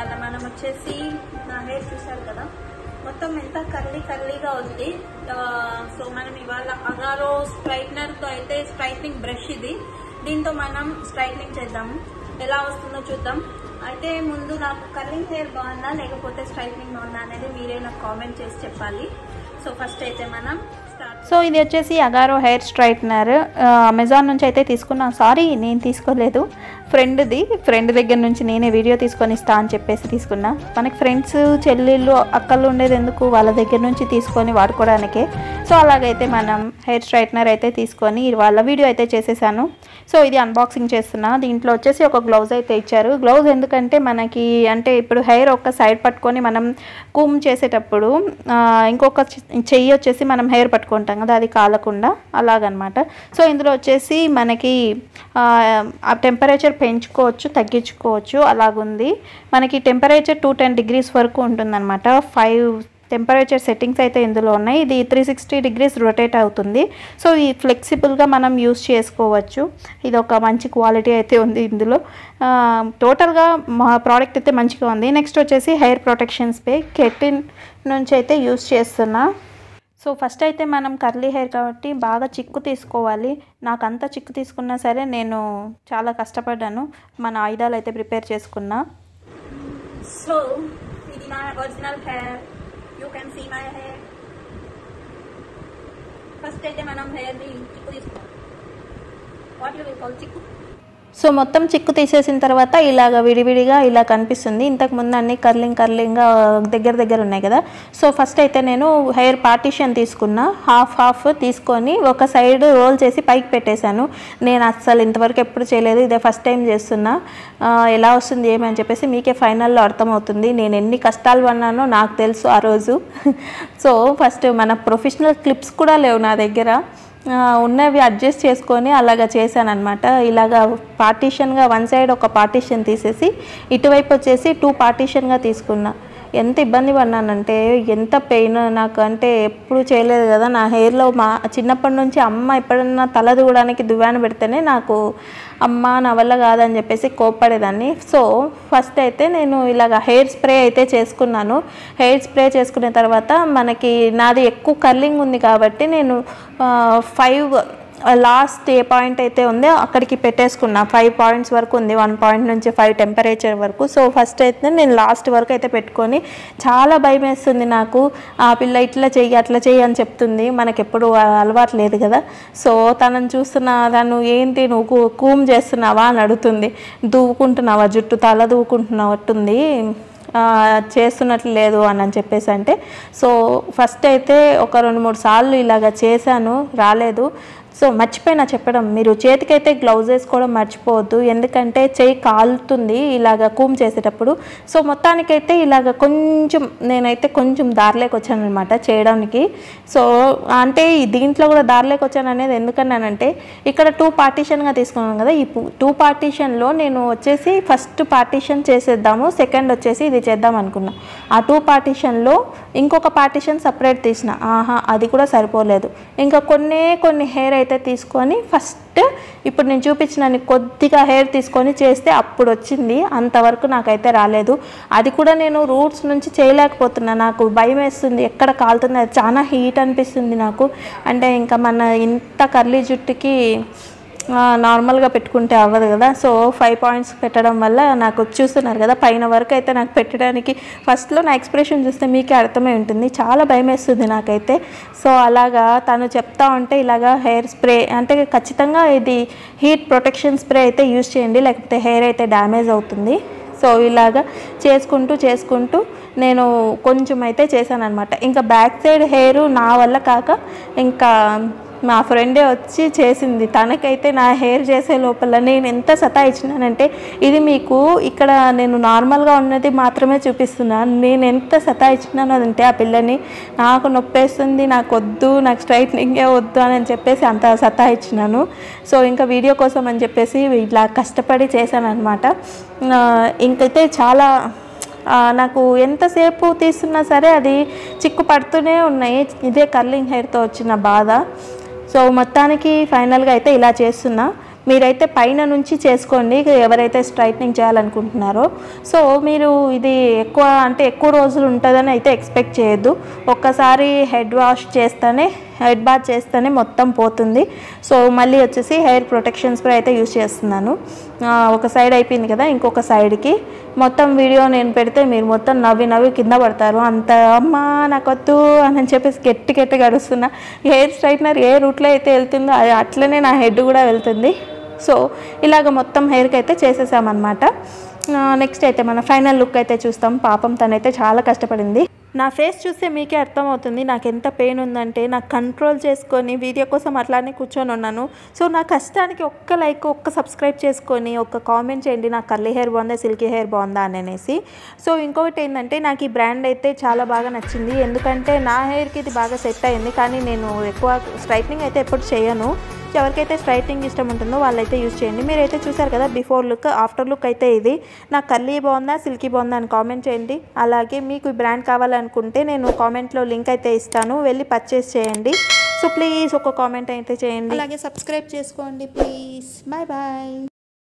ఇవాళ మనం వచ్చేసి నా హెయిర్ చూసారు కదా, మొత్తం ఎంత కర్లీగా ఉంది. సో మనం ఇవాళ అగారో స్ట్రైట్నర్ తో అయితే స్ట్రైట్నింగ్ బ్రష్ ఇది, దీంతో మనం స్ట్రైట్నింగ్ చేద్దాము. ఎలా వస్తుందో చూద్దాం. అయితే ముందు నాకు కర్లింగ్ హెయిర్ బాగుందా లేకపోతే స్ట్రైట్నింగ్ బాగుందా అనేది మీరే నాకు కామెంట్ చేసి చెప్పాలి. సో ఫస్ట్ అయితే మనం సో ఇది వచ్చేసి అగారో హెయిర్ స్ట్రైట్నర్, అమెజాన్ నుంచి అయితే తీసుకున్నా. సారీ, నేను తీసుకోలేదు, ఫ్రెండ్ దగ్గర నుంచి నేనే వీడియో తీసుకొని ఇస్తా అని చెప్పేసి తీసుకున్నా. మనకి ఫ్రెండ్స్, చెల్లెళ్ళు, అక్కలు ఉండేది ఎందుకు, వాళ్ళ దగ్గర నుంచి తీసుకొని వాడుకోవడానికే. సో అలాగైతే మనం హెయిర్ స్ట్రైట్నర్ అయితే తీసుకొని వాళ్ళ వీడియో అయితే చేసేసాను. సో ఇది అన్బాక్సింగ్ చేస్తున్నా. దీంట్లో వచ్చేసి ఒక గ్లౌజ్ అయితే ఇచ్చారు. గ్లౌజ్ ఎందుకంటే మనకి అంటే ఇప్పుడు హెయిర్ ఒక సైడ్ పట్టుకొని మనం కూమ్ చేసేటప్పుడు ఇంకొక చెయ్యి వచ్చేసి మనం హెయిర్ పట్టుకుంటాం కదా, అది కాలకుండా అలాగనమాట. సో ఇందులో వచ్చేసి మనకి టెంపరేచర్ పెంచుకోవచ్చు, తగ్గించుకోవచ్చు, అలాగుంది. మనకి టెంపరేచర్ 210 degrees వరకు ఉంటుందన్నమాట. 5 టెంపరేచర్ సెట్టింగ్స్ అయితే ఇందులో ఉన్నాయి. ఇది 360 degrees రొటేట్ అవుతుంది. సో ఈ ఫ్లెక్సిబుల్గా మనం యూస్ చేసుకోవచ్చు. ఇది ఒక మంచి క్వాలిటీ అయితే ఉంది ఇందులో. టోటల్గా మా ప్రోడక్ట్ అయితే మంచిగా ఉంది. నెక్స్ట్ వచ్చేసి హెయిర్ ప్రొటెక్షన్ స్ప్రే కెటిన్ నుంచి అయితే యూస్ చేస్తున్నా. సో ఫస్ట్ అయితే మనం కర్లీ హెయిర్ కాబట్టి బాగా చిక్కు తీసుకోవాలి. నాకు అంత చిక్కు తీసుకున్నా సరే నేను చాలా కష్టపడ్డాను. మన ఆయుధాలు అయితే ప్రిపేర్ చేసుకున్నా. సో ఇది నా original hair. You can see my hair. First అయితే మనం హెయిర్ని చిక్కు తీసుకోవాలి. వాట్ యూ విల్ కాల్ చిక్కు. సో మొత్తం చిక్కు తీసేసిన తర్వాత ఇలాగ విడివిడిగా ఇలా కనిపిస్తుంది. ఇంతకుముందు అన్నీ కర్లింగ్గా దగ్గర ఉన్నాయి కదా. సో ఫస్ట్ అయితే నేను హెయిర్ పార్టీషన్ తీసుకున్నా. హాఫ్ తీసుకొని ఒక సైడ్ రోల్ చేసి పైకి పెట్టేశాను. నేను అస్సలు ఇంతవరకు ఎప్పుడు చేయలేదు, ఇదే ఫస్ట్ టైం చేస్తున్నా. ఎలా వస్తుంది ఏమని చెప్పేసి మీకే ఫైనల్లో అర్థమవుతుంది. నేను ఎన్ని కష్టాలు పడినానో నాకు తెలుసు ఆ రోజు. సో ఫస్ట్ మన ప్రొఫెషనల్ క్లిప్స్ కూడా లేవు నా దగ్గర, ఉన్నవి అడ్జస్ట్ చేసుకొని అలాగా చేశాను అనమాట. ఇలాగా పార్టీషన్గా వన్ సైడ్ ఒక పార్టీషన్ తీసేసి ఇటువైపు వచ్చేసి 2 పార్టీషన్గా తీసుకున్నా. ఎంత ఇబ్బంది పడినానంటే, ఎంత పెయిన్ నాకు, అంటే ఎప్పుడు చేయలేదు కదా నా హెయిర్లో. మా చిన్నప్పటి నుంచి అమ్మ ఎప్పుడన్నా తల దూవడానికి దువ్వాన పెడితేనే నాకు అమ్మ నా వల్ల కాదని చెప్పేసి కోప్పడేదాన్ని. సో ఫస్ట్ అయితే నేను ఇలాగ హెయిర్ స్ప్రే అయితే చేసుకున్నాను. హెయిర్ స్ప్రే చేసుకున్న తర్వాత మనకి నాది ఎక్కువ కర్లింగ్ ఉంది కాబట్టి నేను 5 లాస్ట్ ఏ పాయింట్ అయితే ఉందో అక్కడికి పెట్టేసుకున్నా. 5 points వరకు ఉంది, 1 point నుంచి 5 టెంపరేచర్ వరకు. సో ఫస్ట్ అయితే నేను లాస్ట్ వరకు అయితే పెట్టుకొని, చాలా భయం వేస్తుంది నాకు. ఆ పిల్ల ఇట్లా చెయ్యి అట్లా చెయ్యి అని చెప్తుంది, మనకెప్పుడు అలవాటు లేదు కదా. సో తనని చూస్తున్నా, తను ఏంటి నువ్వు కూమ్ చేస్తున్నావా అని అడుగుతుంది. దువ్వుకుంటున్నావా జుట్టు, తల దువ్వుకుంటున్నట్టుంది, చేస్తున్నట్లు లేదు అని చెప్పేసి అంటే. సో ఫస్ట్ అయితే ఒక 2-3 సార్లు ఇలాగ చేశాను, రాలేదు. సో మర్చిపోయినా చెప్పడం, మీరు చేతికైతే గ్లౌజ్ వేసుకోవడం మర్చిపోవద్దు, ఎందుకంటే చెయ్యి కాలుతుంది ఇలాగ కూమ్ చేసేటప్పుడు. సో మొత్తానికైతే ఇలాగ నేనైతే కొంచెం దారిలోకి వచ్చాను అనమాట చేయడానికి. సో అంటే దీంట్లో కూడా దారిలోకి వచ్చాను అనేది ఎందుకన్నానంటే, ఇక్కడ 2 పార్టీషన్గా తీసుకున్నాను కదా. ఈ 2 పార్టీషన్లో నేను వచ్చేసి ఫస్ట్ పార్టీషన్ చేసేద్దాము, సెకండ్ వచ్చేసి ఇది చేద్దాం అనుకున్నా. ఆ 2 పార్టీషన్లో ఇంకొక పార్టీషన్ సపరేట్ తీసిన, అది కూడా సరిపోలేదు. ఇంకా కొన్ని హెయిర్ అయితే తీసుకొని ఫస్ట్ ఇప్పుడు నేను చూపించిన కొద్దిగా హెయిర్ తీసుకొని చేస్తే అప్పుడు వచ్చింది. అంతవరకు నాకైతే రాలేదు. అది కూడా నేను రూట్స్ నుంచి చేయలేకపోతున్నా, నాకు భయం వేస్తుంది, ఎక్కడ కాలుతుంది, అది చాలా హీట్ అనిపిస్తుంది నాకు. అంటే ఇంకా మన ఇంత కర్లీ జుట్టుకి నార్మల్గా పెట్టుకుంటే అవ్వదు కదా. సో 5 points పెట్టడం వల్ల నాకు చూస్తున్నారు కదా, పైన వరకు అయితే నాకు పెట్టడానికి ఫస్ట్లో నా ఎక్స్ప్రెషన్ చూస్తే మీకే అర్థమై ఉంటుంది, చాలా భయం వేస్తుంది నాకైతే. సో అలాగా తను చెప్తా ఉంటే ఇలాగా హెయిర్ స్ప్రే అంటే ఖచ్చితంగా ఇది హీట్ ప్రొటెక్షన్ స్ప్రే అయితే యూజ్ చేయండి, లేకపోతే హెయిర్ అయితే డ్యామేజ్ అవుతుంది. సో ఇలాగా చేసుకుంటూ నేను కొంచెం అయితే చేశాను అనమాట. ఇంకా బ్యాక్ సైడ్ హెయిర్ నా వల్ల కాక ఇంకా మా ఫ్రెండే వచ్చి చేసింది. తనకైతే నా హెయిర్ చేసే లోపల నేను ఎంత సతాయించినానంటే, ఇది మీకు ఇక్కడ నేను నార్మల్గా ఉన్నది మాత్రమే చూపిస్తున్నాను, నేను ఎంత సతాయించినాను అంటే ఆ పిల్లని, నాకు నొప్పేస్తుంది, నాకు వద్దు, నాకు స్ట్రైట్నింగే వద్దు అని చెప్పేసి అంత సతాయించినాను. సో ఇంకా వీడియో కోసం అని చెప్పేసి ఇలా కష్టపడి చేశాను అనమాట. ఇంకైతే చాలా నాకు ఎంతసేపు తీస్తున్నా సరే అది చిక్కు పడుతూనే ఉన్నాయి. ఇదే కర్లింగ్ హెయిర్తో వచ్చిన బాధ. సో మొత్తానికి ఫైనల్గా అయితే ఇలా చేస్తున్నా. మీరైతే పైన నుంచి చేసుకోండి ఎవరైతే స్ట్రైట్నింగ్ చేయాలనుకుంటున్నారో. సో మీరు ఇది ఎక్కువ రోజులు ఉంటుందని అయితే ఎక్స్పెక్ట్ చేయొద్దు. ఒక్కసారి హెడ్ బాత్ చేస్తేనే మొత్తం పోతుంది. సో మళ్ళీ వచ్చేసి హెయిర్ ప్రొటెక్షన్ స్ప్రే అయితే యూజ్ చేస్తున్నాను. ఒక సైడ్ అయిపోయింది కదా, ఇంకొక సైడ్కి మొత్తం వీడియో నేను పెడితే మీరు మొత్తం నవ్వి కింద పడతారు. అంత అమ్మా నాకొద్దు అని చెప్పేసి గట్టి గడుస్తున్నా. హెయిర్ స్ట్రైట్నర్ ఏ రూట్లో అయితే వెళ్తుందో అట్లనే నా హెడ్ కూడా వెళ్తుంది. సో ఇలాగ మొత్తం హెయిర్కి అయితే చేసేసామన్నమాట. నెక్స్ట్ అయితే మన ఫైనల్ లుక్ అయితే చూస్తాం. పాపం తనైతే చాలా కష్టపడింది. నా ఫేస్ చూస్తే మీకే అర్థమవుతుంది నాకు ఎంత పెయిన్ ఉందంటే. నాకు కంట్రోల్ చేసుకొని వీడియో కోసం అట్లానే కూర్చొని ఉన్నాను. సో నా కష్టానికి ఒక్క లైక్, ఒక్క సబ్స్క్రైబ్ చేసుకొని ఒక్క కామెంట్ చేయండి, నాకు కర్లీ హెయిర్ బాగుందా, సిల్కీ హెయిర్ బాగుందా అనేసి. సో ఇంకొకటి ఏంటంటే నాకు ఈ బ్రాండ్ అయితే చాలా బాగా నచ్చింది. ఎందుకంటే నా హెయిర్కి ఇది బాగా సెట్ అయింది. కానీ నేను ఎక్కువ స్ట్రైట్నింగ్ అయితే ఎప్పుడు చేయను. ఎవరికైతే స్ట్రైట్నింగ్ ఇష్టం ఉంటుందో వాళ్ళైతే యూజ్ చేయండి. మీరైతే చూసారు కదా బిఫోర్ లుక్, ఆఫ్టర్ లుక్ అయితే ఇది. నాకు కర్లీ బాగుందా, సిల్కీ బాగుందా అని కామెంట్ చేయండి. అలాగే మీకు ఈ బ్రాండ్ కావాలనుకుంటే నేను కామెంట్లో లింక్ అయితే ఇస్తాను, వెళ్ళి పర్చేస్ చేయండి. సో ప్లీజ్ ఒక కామెంట్ అయితే చేయండి, అలాగే సబ్స్క్రైబ్ చేసుకోండి ప్లీజ్. Bye bye.